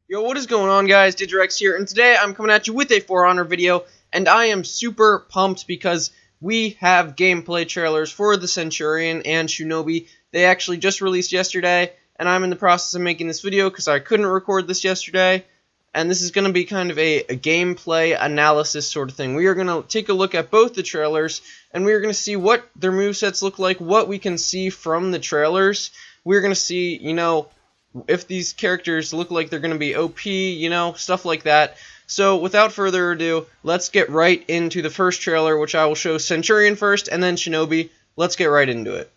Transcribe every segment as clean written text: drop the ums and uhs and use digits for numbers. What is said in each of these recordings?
Yo, what is going on, guys? Digirex here, and today I'm coming at you with a For Honor video, and I am super pumped because we have gameplay trailers for the Centurion and Shinobi. They actually just released yesterday, and I'm in the process of making this video because I couldn't record this yesterday, and this is going to be kind of a gameplay analysis sort of thing. We are going to take a look at both the trailers, and we are going to see what their movesets look like, what we can see from the trailers. We're going to see, if these characters look like they're going to be OP, stuff like that. So without further ado, let's get right into the first trailer, which I will show Centurion first and then Shinobi. Let's get right into it.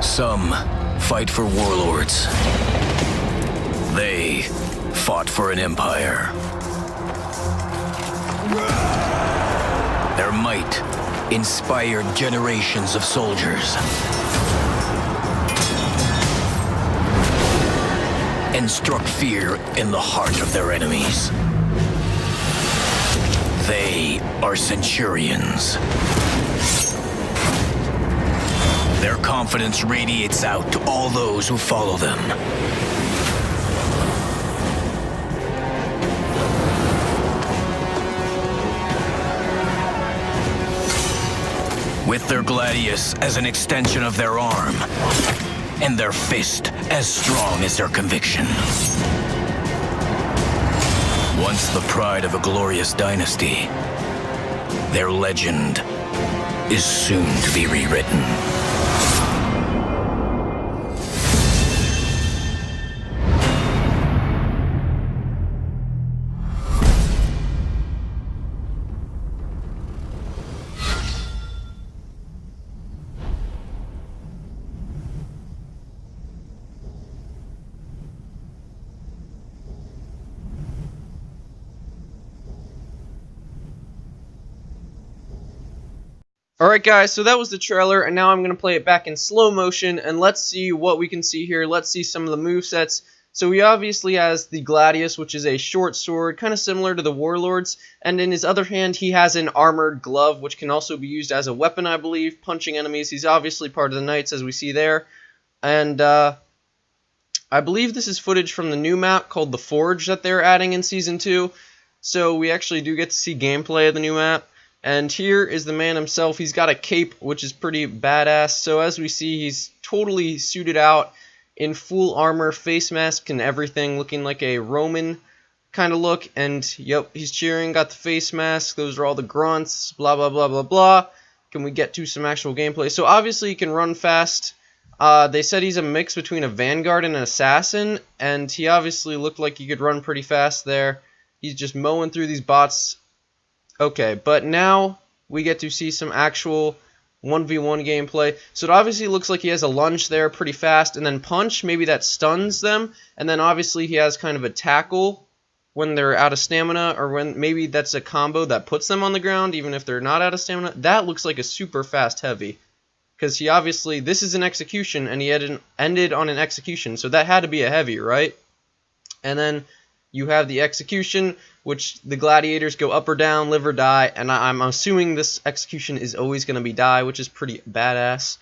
Some fight for warlords. They fought for an empire. Their might inspired generations of soldiers and struck fear in the heart of their enemies. They are Centurions. Their confidence radiates out to all those who follow them. With their gladius as an extension of their arm, and their fist as strong as their conviction. Once the pride of a glorious dynasty, their legend is soon to be rewritten. Alright guys, so that was the trailer, and now I'm going to play it back in slow motion, and let's see what we can see here. Let's see some of the movesets. So he obviously has the Gladius, which is a short sword, kind of similar to the Warlords, and in his other hand he has an armored glove, which can also be used as a weapon, I believe, punching enemies. He's obviously part of the Knights, as we see there, and I believe this is footage from the new map called The Forge that they're adding in Season 2, so we actually do get to see gameplay of the new map. And here is the man himself. He's got a cape, which is pretty badass. So as we see, he's totally suited out in full armor, face mask and everything, looking like a Roman kind of look. And yep, he's cheering, got the face mask. Those are all the grunts, blah, blah, blah, blah, blah. Can we get to some actual gameplay? So obviously he can run fast. They said he's a mix between a vanguard and an assassin. And he obviously looked like he could run pretty fast there. He's just mowing through these bots. Okay, but now we get to see some actual 1v1 gameplay. So it obviously looks like he has a lunge there pretty fast, and then punch, maybe that stuns them, and then obviously he has kind of a tackle when they're out of stamina, or when maybe that's a combo that puts them on the ground even if they're not out of stamina. That looks like a super fast heavy, because he obviously, this is an execution, and he had ended on an execution, so that had to be a heavy, right? And then you have the execution, which the gladiators go up or down, live or die, and I'm assuming this execution is always going to be die, which is pretty badass.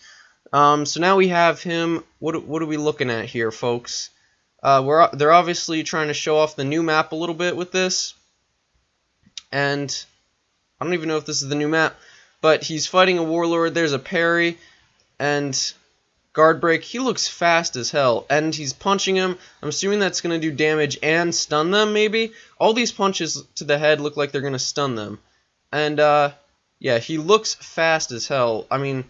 So now we have him. What are we looking at here, folks? They're obviously trying to show off the new map a little bit with this, and I don't even know if this is the new map, but he's fighting a warlord. There's a parry, and guard break. He looks fast as hell, and he's punching him. I'm assuming that's going to do damage and stun them, maybe. All these punches to the head look like they're going to stun them. And, yeah, he looks fast as hell. I mean,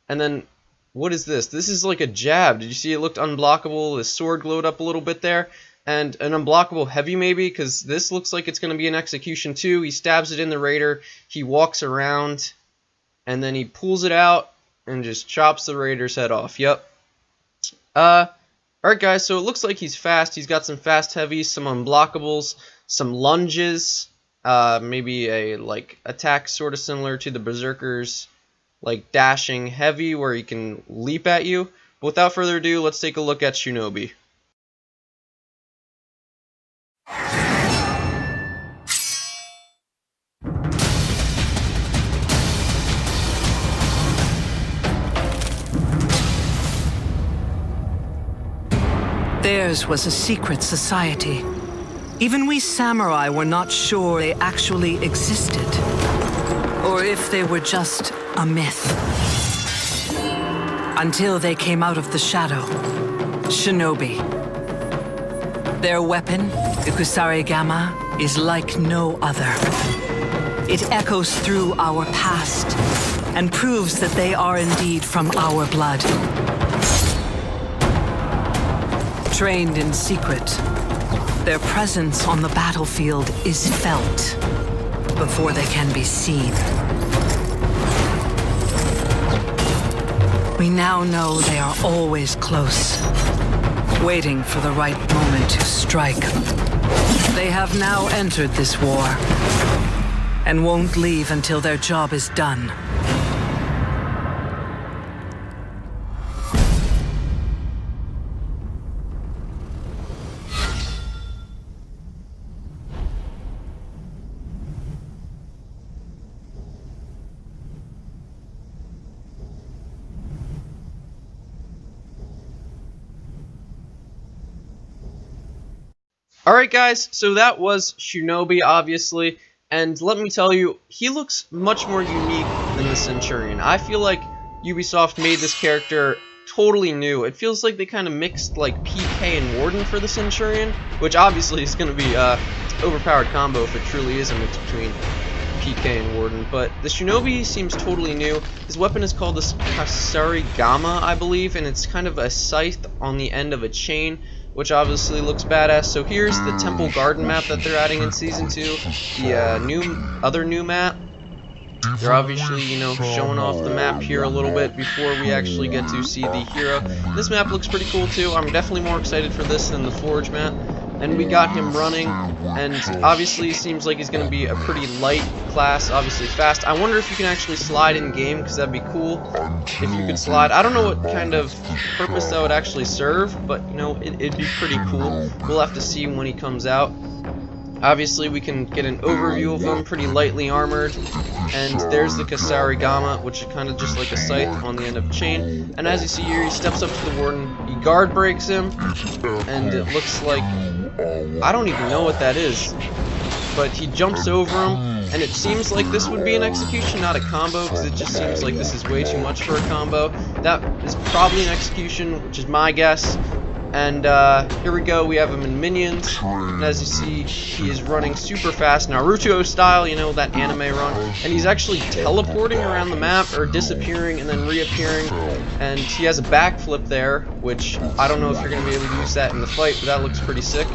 and then, what is this? This is like a jab. Did you see it looked unblockable? The sword glowed up a little bit there. And an unblockable heavy, maybe, because this looks like it's going to be an execution, too. He stabs it in the raider. He walks around, and then he pulls it out and just chops the raider's head off. Yep. Alright guys, so it looks like he's fast. He's got some fast heavies, some unblockables, some lunges, maybe a like attack sort of similar to the Berserker's like dashing heavy where he can leap at you. But without further ado, let's take a look at Shinobi. Theirs was a secret society. Even we samurai were not sure they actually existed, or if they were just a myth. Until they came out of the shadow. Shinobi. Their weapon, the Kusarigama, is like no other. It echoes through our past and proves that they are indeed from our blood. Trained in secret, their presence on the battlefield is felt before they can be seen. We now know they are always close, waiting for the right moment to strike. They have now entered this war, and won't leave until their job is done. Alright guys, so that was Shinobi, obviously, and let me tell you, he looks much more unique than the Centurion. I feel like Ubisoft made this character totally new. It feels like they kind of mixed like PK and Warden for the Centurion, which obviously is going to be overpowered combo if it truly is a mix between PK and Warden, but the Shinobi seems totally new. His weapon is called the Kusarigama, I believe, and it's kind of a scythe on the end of a chain, which obviously looks badass. So here's the Temple Garden map that they're adding in Season 2, the other new map. They're obviously, you know, showing off the map here a little bit before we actually get to see the hero. This map looks pretty cool too. I'm definitely more excited for this than the Forge map. And we got him running, and obviously it seems like he's going to be a pretty light class, obviously fast. I wonder if you can actually slide in game, because that'd be cool if you could slide. I don't know what kind of purpose that would actually serve, but you know, it'd be pretty cool. We'll have to see when he comes out. Obviously we can get an overview of him, pretty lightly armored, and there's the Kusarigama, which is kind of just like a scythe on the end of a chain. And as you see here, he steps up to the Warden, he guard breaks him, and it looks like, I don't even know what that is, but he jumps over him, and it seems like this would be an execution, not a combo, because it just seems like this is way too much for a combo. That is probably an execution, which is my guess. And here we go, we have him in minions, and as you see, he is running super fast, Naruto style, you know, that anime run, and he's actually teleporting around the map, or disappearing and then reappearing, and he has a backflip there, which I don't know if you're going to be able to use that in the fight, but that looks pretty sick.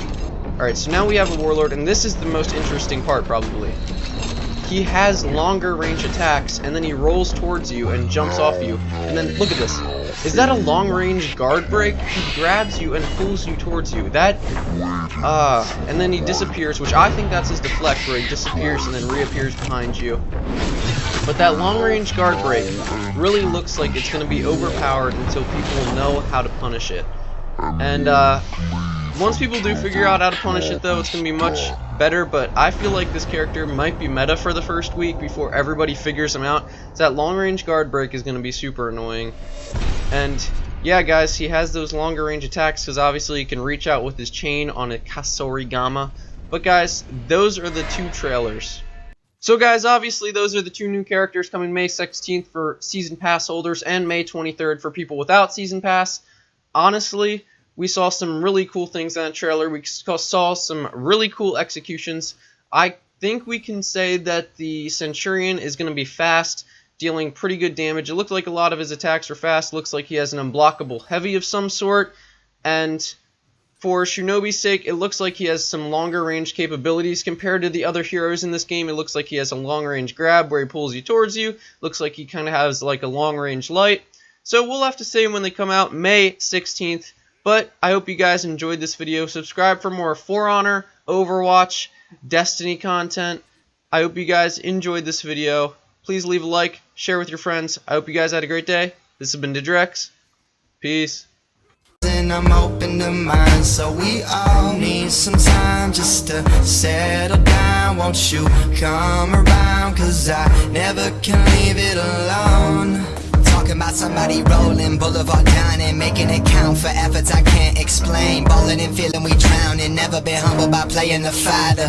Alright, so now we have a Warlord, and this is the most interesting part, probably. He has longer range attacks, and then he rolls towards you and jumps off you, and then, look at this. Is that a long-range guard break? He grabs you and pulls you towards you. That, and then he disappears, which I think that's his deflect, where he disappears and then reappears behind you. But that long-range guard break really looks like it's going to be overpowered until people know how to punish it. And, once people do figure out how to punish it, though, it's going to be much better, but I feel like this character might be meta for the first week before everybody figures him out. So that long-range guard break is going to be super annoying. And yeah, guys, he has those longer range attacks because obviously he can reach out with his chain on a Kusarigama. But guys, those are the two trailers. So guys, obviously those are the two new characters coming May 16th for Season Pass holders and May 23rd for people without Season Pass. Honestly, we saw some really cool things in that trailer. We saw some really cool executions. I think we can say that the Centurion is going to be fast, dealing pretty good damage. It looked like a lot of his attacks were fast. Looks like he has an unblockable heavy of some sort. And for Shinobi's sake, it looks like he has some longer range capabilities compared to the other heroes in this game. It looks like he has a long range grab where he pulls you towards you. Looks like he kind of has like a long range light. So we'll have to see when they come out May 16th. But I hope you guys enjoyed this video. Subscribe for more For Honor, Overwatch, Destiny content. I hope you guys enjoyed this video. Please leave a like, share with your friends. I hope you guys had a great day. This has been Didrex. Peace. And I'm open to mine, so we all need some time just to settle down. Won't you come around, 'cause I never can leave it alone. Talking about some body rolling, boulevard dining, making it count for efforts I can't explain. Ballin' and feeling we drowning, never been humbled by playing the Father.